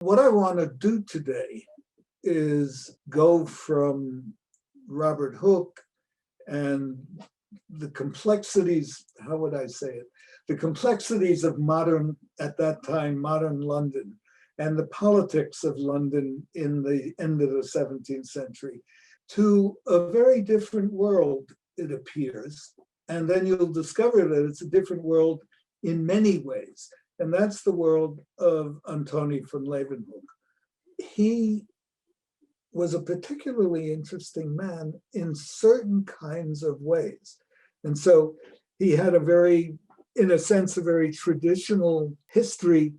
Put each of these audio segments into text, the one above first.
What I want to do today is go from Robert Hooke and the complexities, how would I say it? The complexities of modern, at that time, modern London, and the politics of London in the end of the 17th century, to a very different world, it appears. And then you'll discover that it's a different world in many ways. And that's the world of Antoni van Leeuwenhoek. He was a particularly interesting man in certain kinds of ways. And so he had a very, in a sense, a very traditional history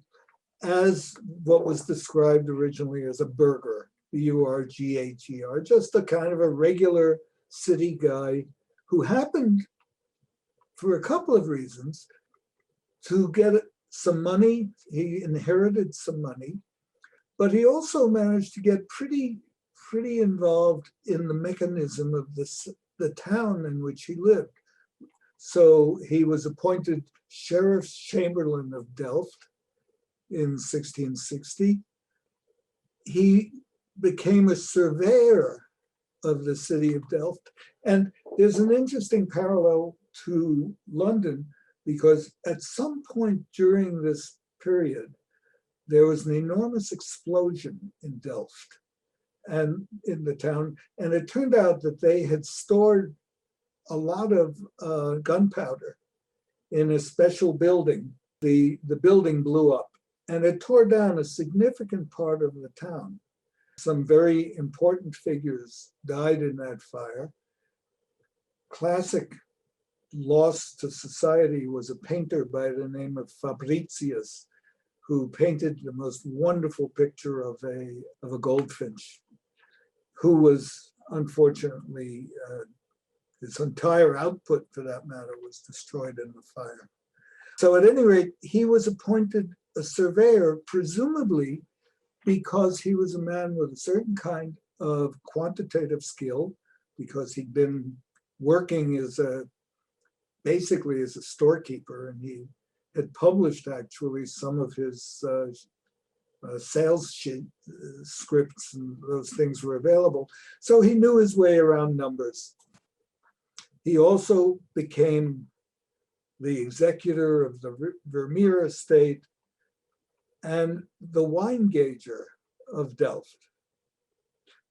as what was described originally as a burgher, B-U-R-G-H-E-R, just a kind of a regular city guy who happened, for a couple of reasons, to get some money. He inherited some money, but he also managed to get pretty involved in the mechanism of the town in which he lived. So he was appointed Sheriff's Chamberlain of Delft in 1660. He became a surveyor of the city of Delft. And there's an interesting parallel to London, because at some point during this period, there was an enormous explosion in Delft and in the town. And it turned out that they had stored a lot of gunpowder in a special building. The building blew up and it tore down a significant part of the town. Some very important figures died in that fire. Classic loss to society was a painter by the name of Fabricius, who painted the most wonderful picture of a goldfinch, who was unfortunately, his entire output for that matter was destroyed in the fire. So at any rate, he was appointed a surveyor, presumably because he was a man with a certain kind of quantitative skill, because he'd been working basically as a storekeeper, and he had published actually some of his sales sheet scripts, and those things were available. So he knew his way around numbers. He also became the executor of the Vermeer estate and the wine gauger of Delft,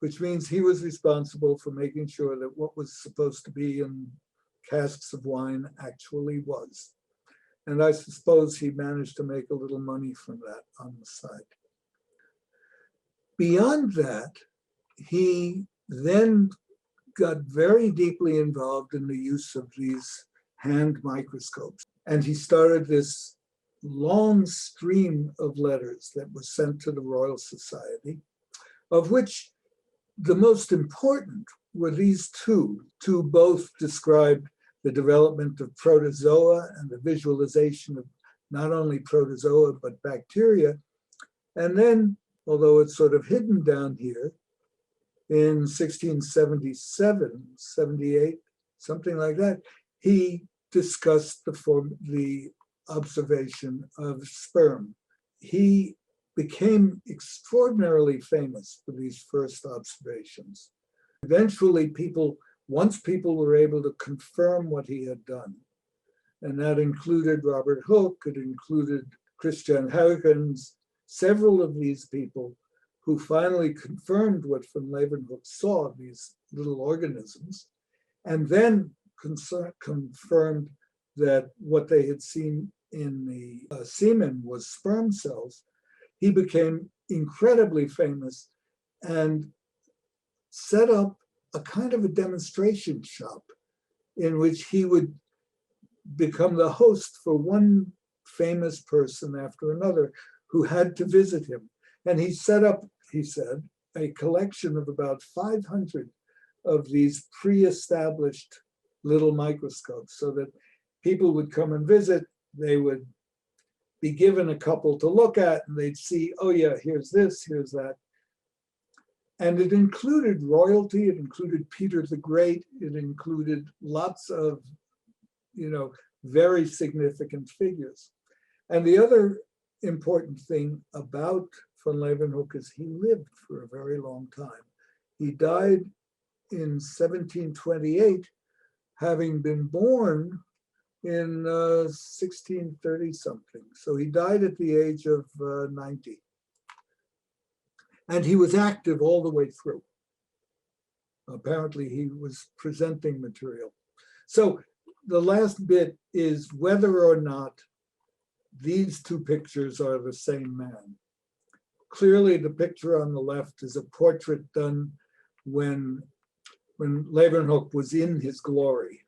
which means he was responsible for making sure that what was supposed to be in casks of wine actually was. And I suppose he managed to make a little money from that on the side. Beyond that, he then got very deeply involved in the use of these hand microscopes. And he started this long stream of letters that was sent to the Royal Society, of which the most important were these two both described the development of protozoa and the visualization of not only protozoa, but bacteria. And then, although it's sort of hidden down here, in 1677, 78, something like that, he discussed the observation of sperm. He became extraordinarily famous for these first observations. Eventually, once people were able to confirm what he had done, and that included Robert Hooke, it included Christian Huygens, several of these people who finally confirmed what van Leeuwenhoek saw, these little organisms, and then confirmed that what they had seen in the semen was sperm cells. He became incredibly famous and set up a kind of a demonstration shop in which he would become the host for one famous person after another who had to visit him. And he set up, he said, a collection of about 500 of these pre-established little microscopes, so that people would come and visit, they would be given a couple to look at, and they'd see, oh yeah, here's this, here's that. And it included royalty, it included Peter the Great, it included lots of, very significant figures. And the other important thing about van Leeuwenhoek is he lived for a very long time. He died in 1728, having been born in 1630 something. So he died at the age of 90. And he was active all the way through. Apparently he was presenting material. So the last bit is whether or not these two pictures are the same man. Clearly the picture on the left is a portrait done when Leeuwenhoek was in his glory.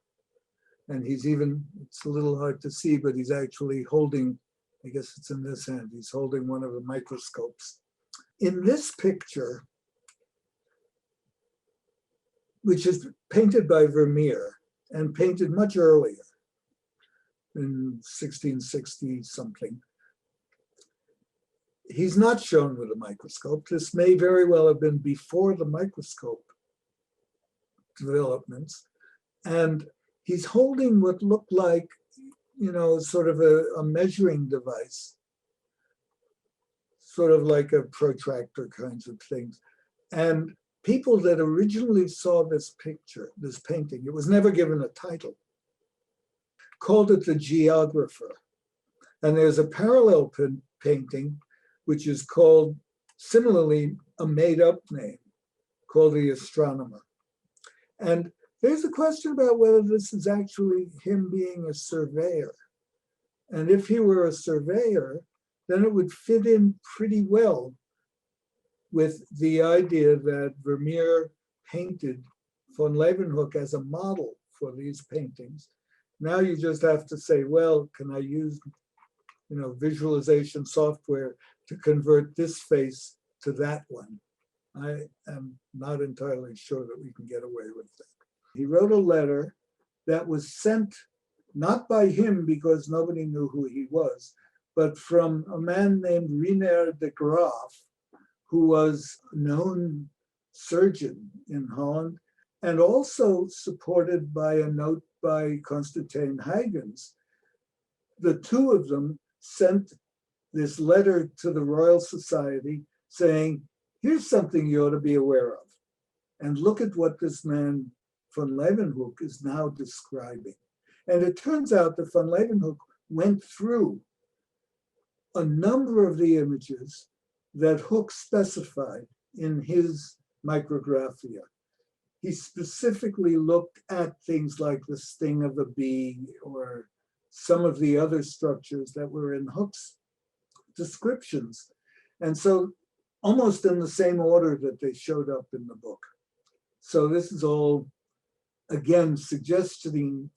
And he's even, it's a little hard to see, but he's actually holding, I guess it's in this hand, he's holding one of the microscopes. In this picture, which is painted by Vermeer and painted much earlier, in 1660 something, he's not shown with a microscope. This may very well have been before the microscope developments. And he's holding what looked like, sort of a measuring device, sort of like a protractor kinds of things. And people that originally saw this picture, this painting, it was never given a title, called it the geographer. And there's a parallel painting, which is called, similarly, a made-up name, called the astronomer. And there's a question about whether this is actually him being a surveyor. And if he were a surveyor, then it would fit in pretty well with the idea that Vermeer painted van Leeuwenhoek as a model for these paintings. Now you just have to say, well, can I use visualization software to convert this face to that one? I am not entirely sure that we can get away with that. He wrote a letter that was sent not by him because nobody knew who he was, but from a man named Reinier de Graaf, who was a known surgeon in Holland, and also supported by a note by Constantijn Huygens. The two of them sent this letter to the Royal Society saying, here's something you ought to be aware of. And look at what this man van Leeuwenhoek is now describing. And it turns out that van Leeuwenhoek went through a number of the images that Hoek specified in his micrographia. He specifically looked at things like the sting of a bee or some of the other structures that were in Hook's descriptions. And so almost in the same order that they showed up in the book. So this is all, again, suggesting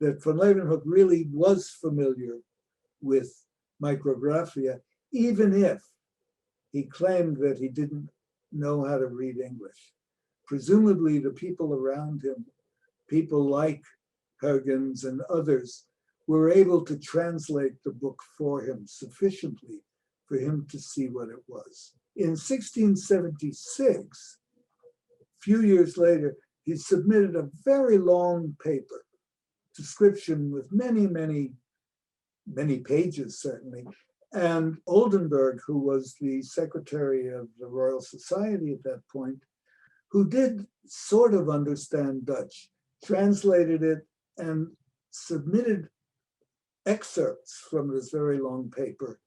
that van Leeuwenhoek really was familiar with micrographia, even if he claimed that he didn't know how to read English. Presumably the people around him, people like Huygens and others, were able to translate the book for him sufficiently for him to see what it was. In 1676, a few years later, he submitted a very long paper, description with many, many, many pages certainly. And Oldenburg, who was the secretary of the Royal Society at that point, who did sort of understand Dutch, translated it and submitted excerpts from this very long paper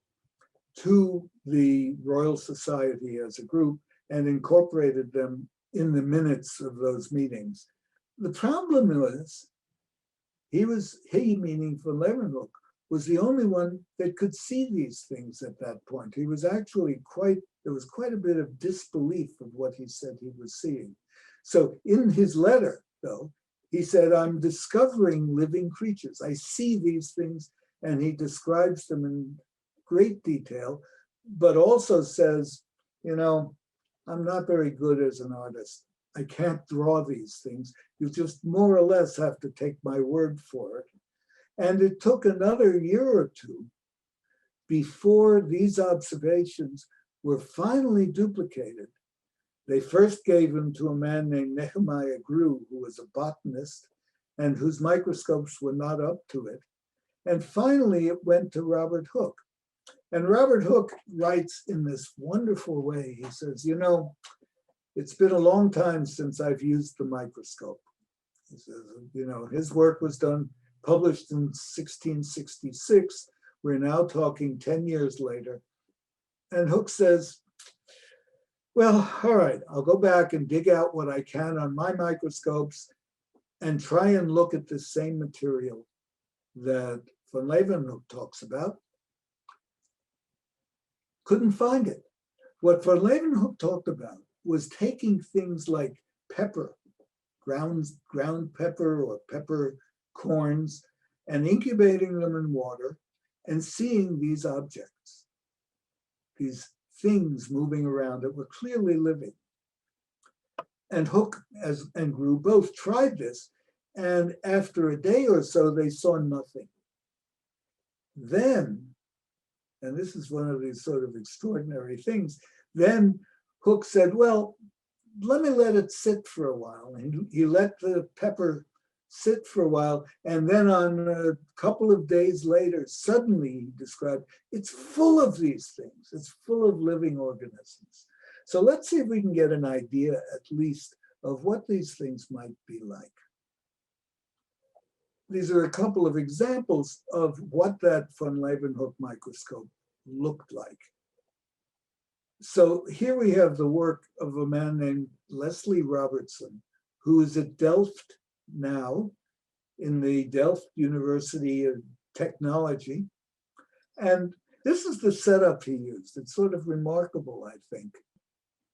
to the Royal Society as a group and incorporated them in the minutes of those meetings. The problem was, he meaning van Leeuwenhoek, was the only one that could see these things at that point. He was actually there was quite a bit of disbelief of what he said he was seeing. So in his letter, though, he said, I'm discovering living creatures. I see these things, and he describes them in great detail, but also says, I'm not very good as an artist. I can't draw these things. You just more or less have to take my word for it. And it took another year or two before these observations were finally duplicated. They first gave them to a man named Nehemiah Grew, who was a botanist and whose microscopes were not up to it. And finally, it went to Robert Hooke. And Robert Hooke writes in this wonderful way. He says, you know, it's been a long time since I've used the microscope. He says, you know, his work was done, published in 1666. We're now talking 10 years later. And Hooke says, well, all right, I'll go back and dig out what I can on my microscopes and try and look at the same material that van Leeuwenhoek talks about. Couldn't find it. What van Leeuwenhoek talked about was taking things like pepper, ground pepper or pepper corns, and incubating them in water and seeing these objects, these things moving around that were clearly living. And Hooke and Grew both tried this, and after a day or so, they saw nothing. Then, and this is one of these sort of extraordinary things, then Hooke said, well, let me let it sit for a while. And he let the pepper sit for a while, and then on a couple of days later, suddenly, he described, it's full of these things. It's full of living organisms. So let's see if we can get an idea, at least, of what these things might be like. These are a couple of examples of what that van Leeuwenhoek microscope looked like. So here we have the work of a man named Leslie Robertson, who is at Delft now, in the Delft University of Technology. And this is the setup he used. It's sort of remarkable, I think.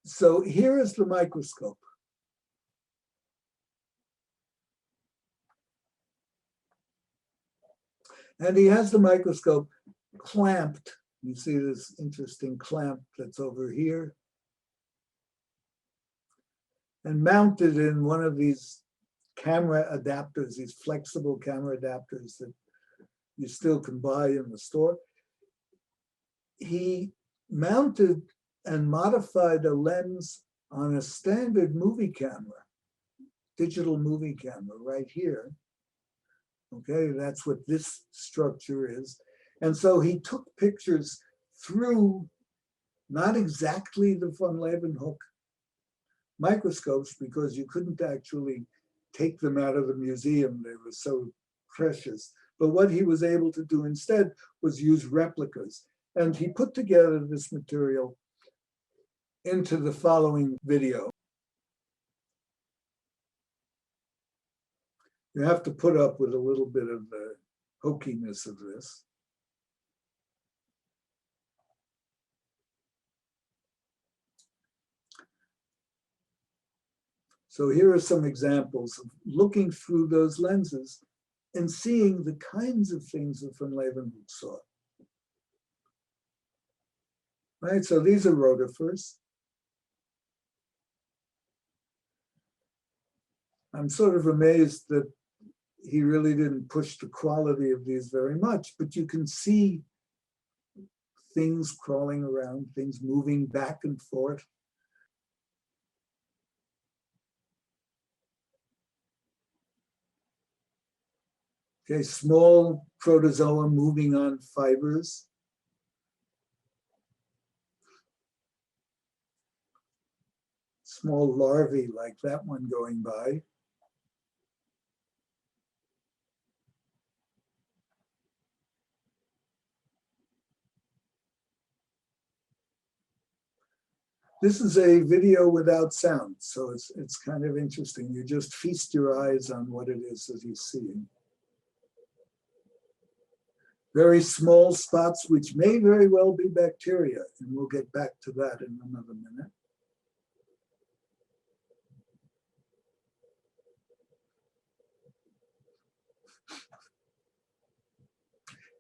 So here is the microscope. And he has the microscope clamped. You see this interesting clamp that's over here, and mounted in one of these camera adapters, these flexible camera adapters that you still can buy in the store. He mounted and modified a lens on a standard movie camera, digital movie camera right here. Okay, that's what this structure is. And so he took pictures through not exactly the van Leeuwenhoek microscopes, because you couldn't actually take them out of the museum. They were so precious. But what he was able to do instead was use replicas. And he put together this material into the following video. You have to put up with a little bit of the hokiness of this. So here are some examples of looking through those lenses and seeing the kinds of things that van Leeuwenhoek saw. Right, so these are rotifers. I'm sort of amazed that he really didn't push the quality of these very much, but you can see things crawling around, things moving back and forth. Okay, small protozoa moving on fibers. Small larvae like that one going by. This is a video without sound, so it's kind of interesting. You just feast your eyes on what it is that he's seeing. Very small spots, which may very well be bacteria, and we'll get back to that in another minute.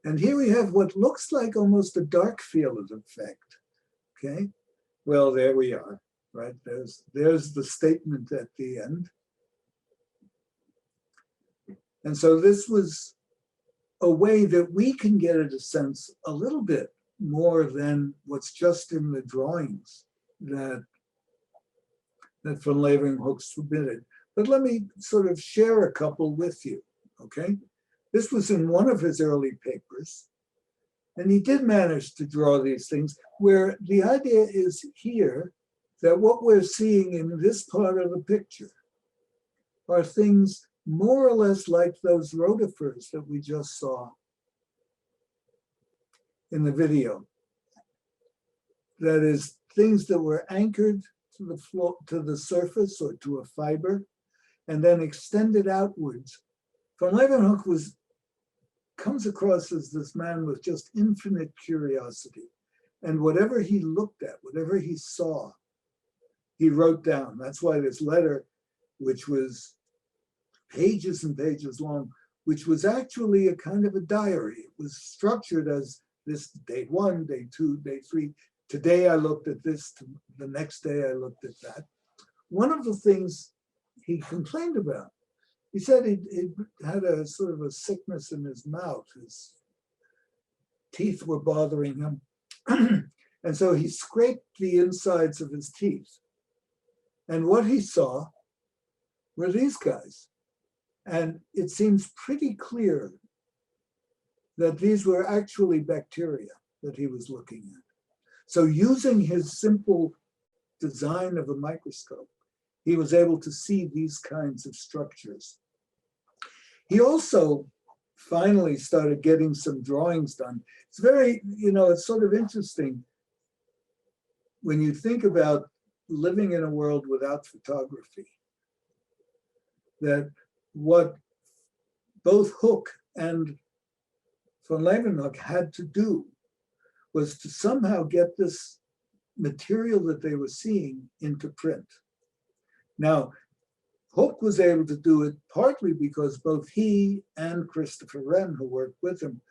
And here we have what looks like almost a dark field effect, okay? Well, there we are, right? There's the statement at the end. And so this was a way that we can get at a sense a little bit more than what's just in the drawings that van Leeuwenhoek submitted. But let me sort of share a couple with you, okay? This was in one of his early papers. And he did manage to draw these things, where the idea is here that what we're seeing in this part of the picture are things more or less like those rotifers that we just saw in the video. That is, things that were anchored to the floor, to the surface, or to a fiber, and then extended outwards. Van Leeuwenhoek comes across as this man with just infinite curiosity. And whatever he looked at, whatever he saw, he wrote down. That's why this letter, which was pages and pages long, which was actually a kind of a diary. It was structured as this day 1, day 2, day 3. Today I looked at this, the next day I looked at that. One of the things he complained about, he said he had a sort of a sickness in his mouth. His teeth were bothering him. And so he scraped the insides of his teeth. And what he saw were these guys. And it seems pretty clear that these were actually bacteria that he was looking at. So using his simple design of a microscope, he was able to see these kinds of structures. He also finally started getting some drawings done. It's very, it's sort of interesting when you think about living in a world without photography, that what both Hook and Van Leeuwenhoek had to do was to somehow get this material that they were seeing into print. Now, Hook was able to do it partly because both he and Christopher Wren, who worked with him,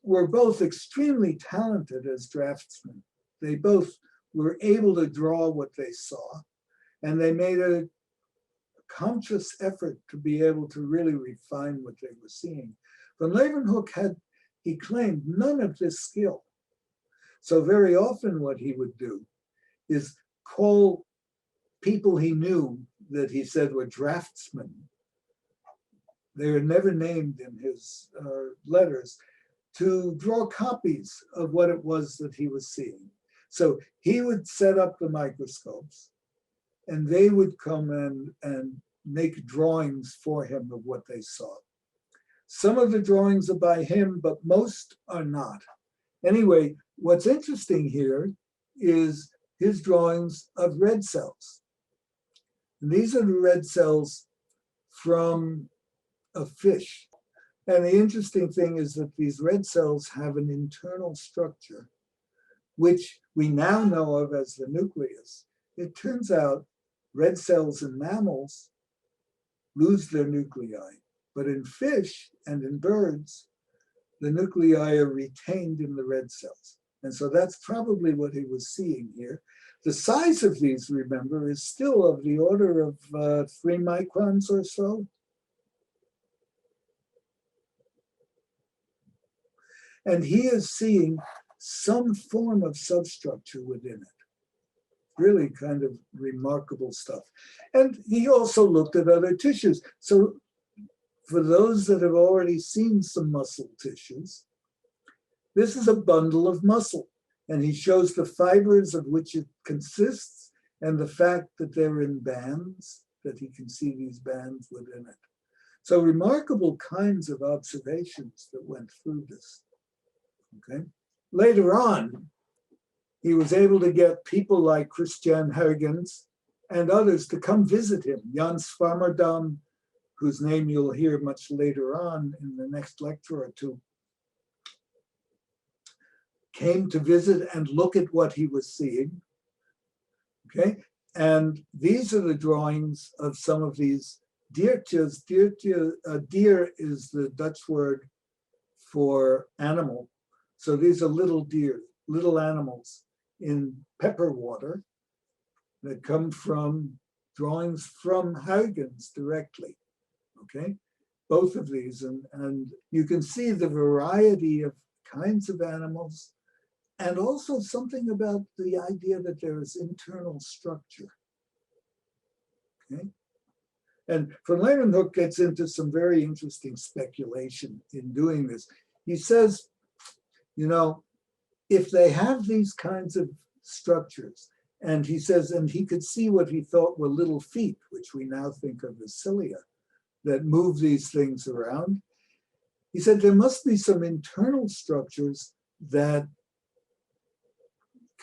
were both extremely talented as draftsmen. They both were able to draw what they saw, and they made a conscious effort to be able to really refine what they were seeing. Van Leeuwenhoek had, he claimed, none of this skill. So very often what he would do is call people he knew that he said were draftsmen. They were never named in his letters, to draw copies of what it was that he was seeing. So he would set up the microscopes, and they would come and make drawings for him of what they saw. Some of the drawings are by him, but most are not. Anyway, what's interesting here is his drawings of red cells. And these are the red cells from a fish. And the interesting thing is that these red cells have an internal structure, which we now know of as the nucleus. It turns out red cells in mammals lose their nuclei, but in fish and in birds, the nuclei are retained in the red cells. And so that's probably what he was seeing here. The size of these, remember, is still of the order of 3 microns or so. And he is seeing some form of substructure within it. Really kind of remarkable stuff. And he also looked at other tissues. So for those that have already seen some muscle tissues, this is a bundle of muscle. And he shows the fibers of which it consists and the fact that they're in bands, that he can see these bands within it. So remarkable kinds of observations that went through this. Okay. Later on, he was able to get people like Christian Huygens and others to come visit him. Jan Swammerdam, whose name you'll hear much later on in the next lecture or two, came to visit and look at what he was seeing. Okay, and these are the drawings of some of these diertjes. Deer is the Dutch word for animal. So these are little deer, little animals in pepper water that come from drawings from Huygens directly, okay? Both of these, and you can see the variety of kinds of animals, and also something about the idea that there is internal structure, okay? And Van Leeuwenhoek gets into some very interesting speculation in doing this. He says, you know, if they have these kinds of structures, and he says, and he could see what he thought were little feet, which we now think of as cilia, that move these things around. He said there must be some internal structures that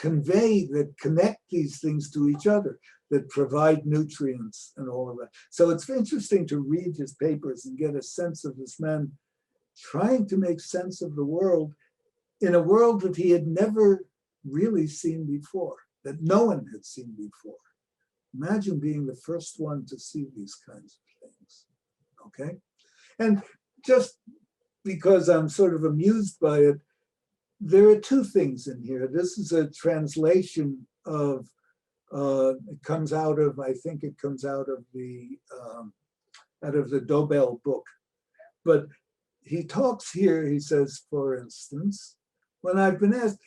that connect these things to each other, that provide nutrients and all of that. So it's interesting to read his papers and get a sense of this man trying to make sense of the world in a world that he had never really seen before, that no one had seen before. Imagine being the first one to see these kinds of things, okay? And just because I'm sort of amused by it, there are two things in here. This is a translation of, it comes out of, I think it comes out of the Dobell book. But he talks here, he says, for instance, when I've been asked,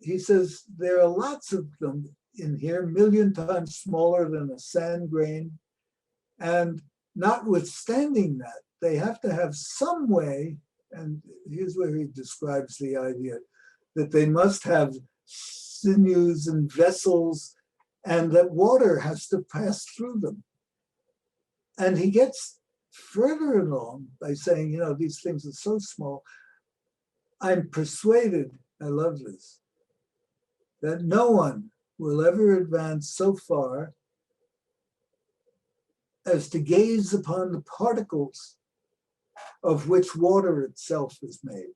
he says, there are lots of them in here, 1,000,000 times smaller than a sand grain. And notwithstanding that, they have to have some way, and here's where he describes the idea, that they must have sinews and vessels, and that water has to pass through them. And he gets further along by saying, you know, these things are so small. I'm persuaded, I love this, that no one will ever advance so far as to gaze upon the particles of which water itself is made.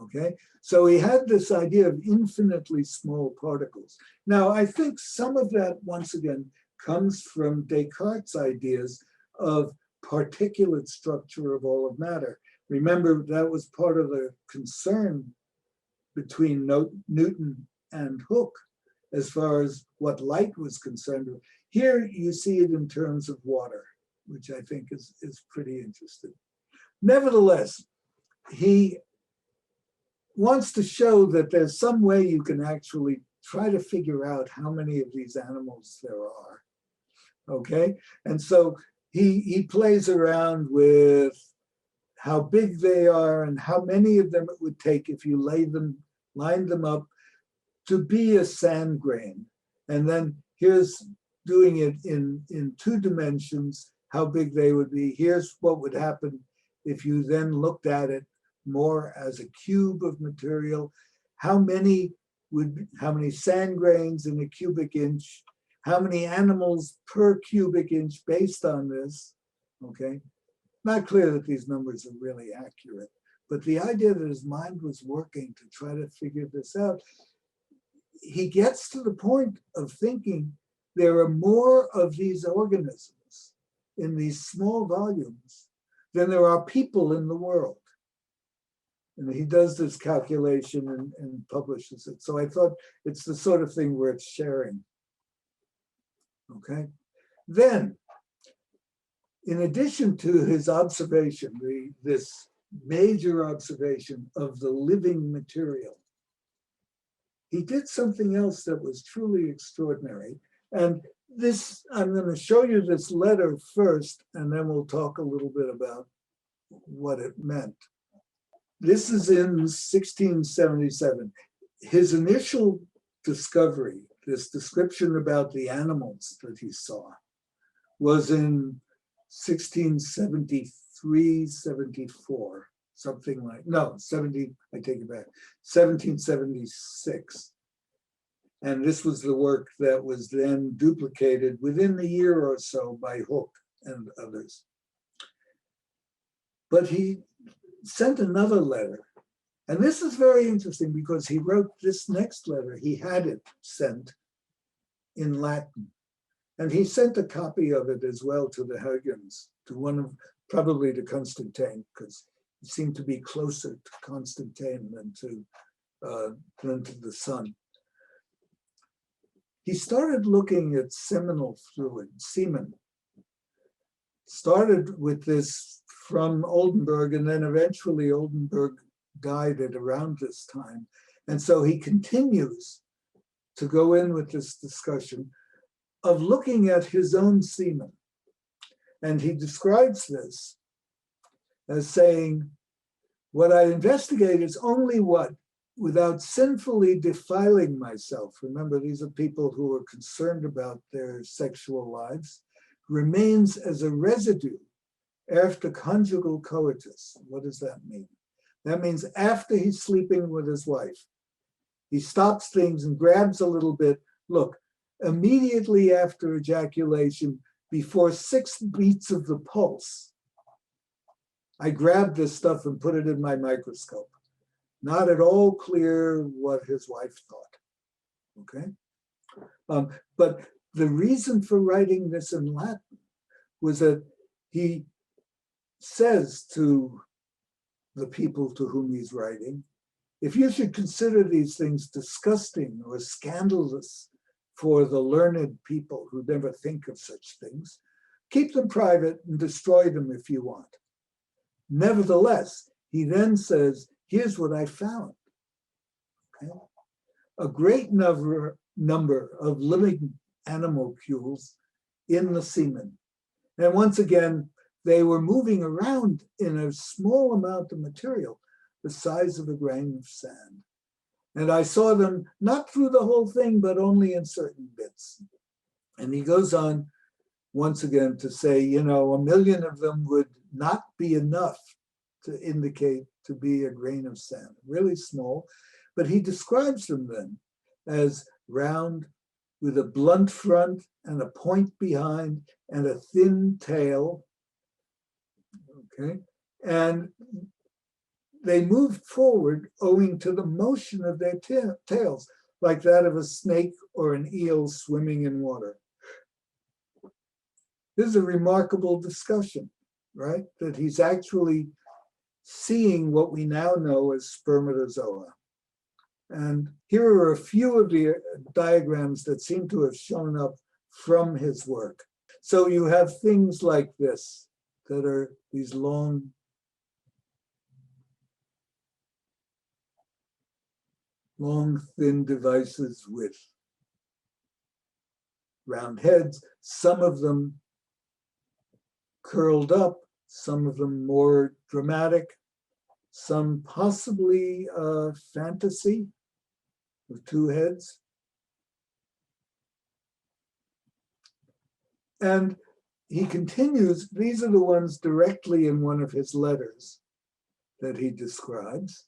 Okay, so he had this idea of infinitely small particles. Now, I think some of that, once again, comes from Descartes' ideas of particulate structure of all of matter. Remember, that was part of the concern between Newton and Hooke as far as what light was concerned. Here you see it in terms of water, which I think is pretty interesting. Nevertheless, he wants to show that there's some way you can actually try to figure out how many of these animals there are, okay? And so he plays around with how big they are and how many of them it would take if you line them up to be a sand grain. And then here's doing it in 2 dimensions, how big they would be. Here's what would happen if you then looked at it more as a cube of material. How many sand grains in a cubic inch, how many animals per cubic inch based on this, okay? Not clear that these numbers are really accurate, but the idea that his mind was working to try to figure this out, he gets to the point of thinking there are more of these organisms in these small volumes than there are people in the world. And he does this calculation and publishes it. So I thought it's the sort of thing worth sharing. Okay. Then, in addition to his observation, this major observation of the living material, he did something else that was truly extraordinary. And this, I'm going to show you this letter first, and then we'll talk a little bit about what it meant. This is in 1677. His initial discovery, this description about the animals that he saw, was in 1673, 74, something like, no, 70, I take it back, 1776. And this was the work that was then duplicated within a year or so by Hooke and others. But he sent another letter. And this is very interesting because he wrote this next letter. He had it sent in Latin. And he sent a copy of it as well to the Huygens, probably to Constantine, because he seemed to be closer to Constantine than to the sun. He started looking at seminal fluid, semen. Started with this from Oldenburg, and then eventually Oldenburg died at around this time. And so he continues to go in with this discussion of looking at his own semen. And he describes this as saying, What I investigate is only what, without sinfully defiling myself, remember these are people who are concerned about their sexual lives, remains as a residue after conjugal coitus. What does that mean? That means after he's sleeping with his wife, he stops things and grabs a little bit. Look, immediately after ejaculation, before 6 beats of the pulse, I grabbed this stuff and put it in my microscope. Not at all clear what his wife thought, okay? But the reason for writing this in Latin was that he says to the people to whom he's writing, if you should consider these things disgusting or scandalous for the learned people who never think of such things, keep them private and destroy them if you want. Nevertheless, he then says, here's what I found. Okay? A great number of living animalcules in the semen. And once again, they were moving around in a small amount of material, the size of a grain of sand. And I saw them not through the whole thing, but only in certain bits. And he goes on once again to say, you know, 1 million of them would not be enough to indicate to be a grain of sand, really small. But he describes them then as round with a blunt front and a point behind and a thin tail, okay? And they moved forward owing to the motion of their tails, like that of a snake or an eel swimming in water. This is a remarkable discussion, right? That he's actually seeing what we now know as spermatozoa. And here are a few of the diagrams that seem to have shown up from his work. So you have things like this that are these long thin devices with round heads, some of them curled up, some of them more dramatic, some possibly fantasy with 2 heads. And he continues, these are the ones directly in one of his letters that he describes.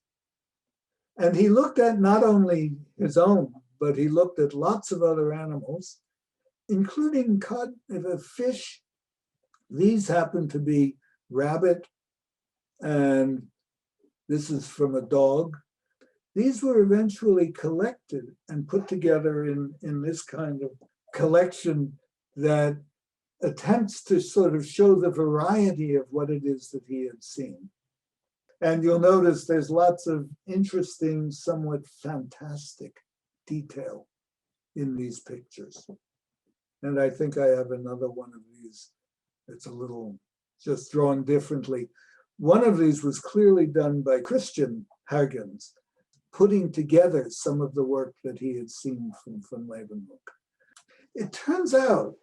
And he looked at not only his own, but he looked at lots of other animals, including cod, fish. These happen to be rabbit, and this is from a dog. These were eventually collected and put together in this kind of collection that attempts to sort of show the variety of what it is that he had seen. And you'll notice there's lots of interesting, somewhat fantastic detail in these pictures. And I think I have another one of these that's a little just drawn differently. One of these was clearly done by Christian Huygens, putting together some of the work that he had seen from van Leeuwenhoek. It turns out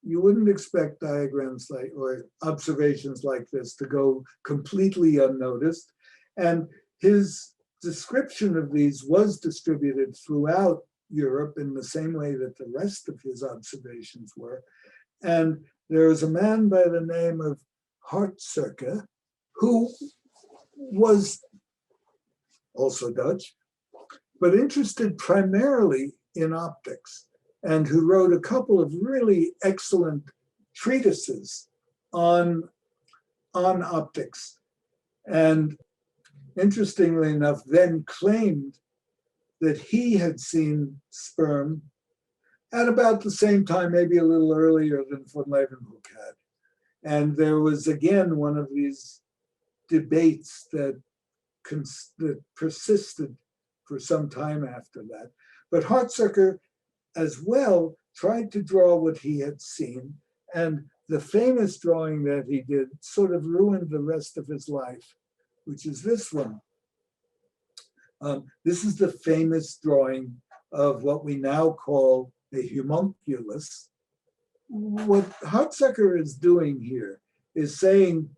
you wouldn't expect diagrams like or observations like this to go completely unnoticed. And his description of these was distributed throughout Europe in the same way that the rest of his observations were. And there was a man by the name of Hartsucker who was also Dutch, but interested primarily in optics, and who wrote a couple of really excellent treatises on optics. And interestingly enough, then claimed that he had seen sperm at about the same time, maybe a little earlier than van Leeuwenhoek had. And there was again one of these debates that persisted for some time after that. But Hartsucker as well tried to draw what he had seen, and the famous drawing that he did sort of ruined the rest of his life, which is this one. This is the famous drawing of what we now call a homunculus. What Hartsucker is doing here is saying,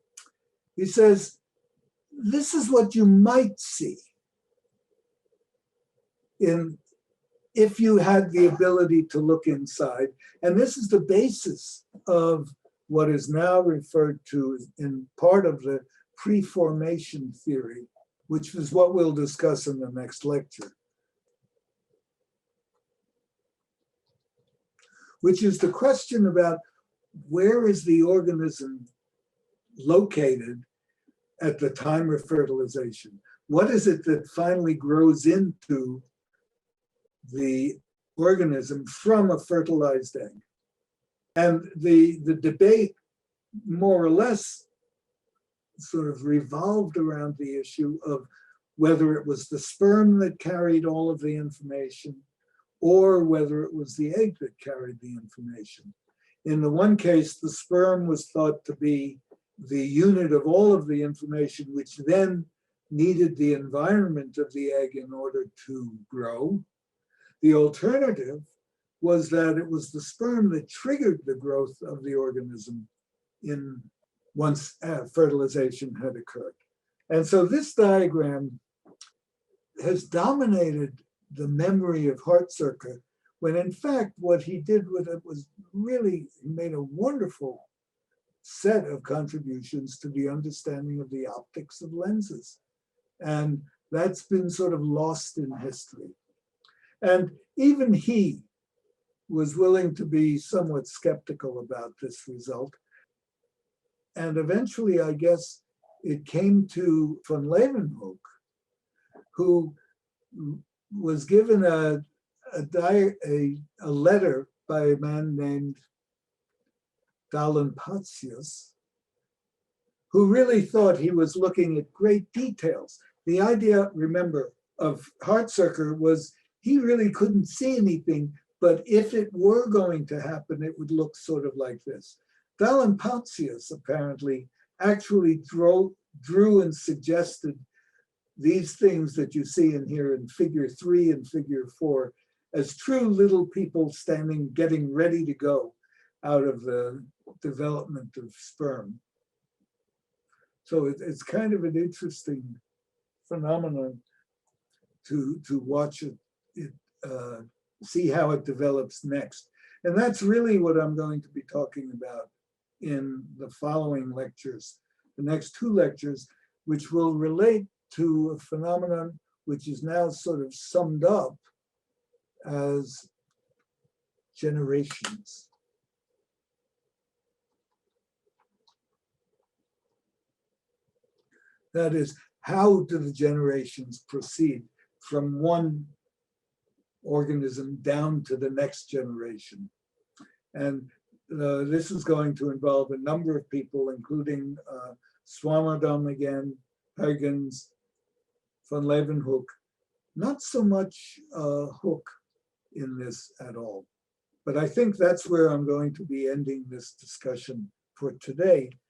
he says, this is what you might see if you had the ability to look inside. And this is the basis of what is now referred to in part of the pre-formation theory, which is what we'll discuss in the next lecture, which is the question about where is the organism located at the time of fertilization? What is it that finally grows into the organism from a fertilized egg? And the debate more or less sort of revolved around the issue of whether it was the sperm that carried all of the information or whether it was the egg that carried the information. In the one case, the sperm was thought to be the unit of all of the information, which then needed the environment of the egg in order to grow. The alternative was that it was the sperm that triggered the growth of the organism once fertilization had occurred. And so this diagram has dominated the memory of Hartzucker, when in fact what he did with it was really, he made a wonderful set of contributions to the understanding of the optics of lenses. And that's been sort of lost in history. And even he was willing to be somewhat skeptical about this result. And eventually, I guess, it came to van Leeuwenhoek, who was given a letter by a man named Dilettante, who really thought he was looking at great details. The idea, remember, of Hartzucker was he really couldn't see anything, but if it were going to happen, it would look sort of like this. Dilettante apparently actually drew and suggested these things that you see in here in figure 3 and figure 4 as true little people standing, getting ready to go out of the development of sperm. So it's kind of an interesting phenomenon to watch it see how it develops next. And that's really what I'm going to be talking about in the following lectures, the next 2 lectures, which will relate to a phenomenon which is now sort of summed up as generations. That is, how do the generations proceed from one organism down to the next generation? And this is going to involve a number of people, including Swammerdam again, Huygens, van Leeuwenhoek. Not so much Hook in this at all. But I think that's where I'm going to be ending this discussion for today.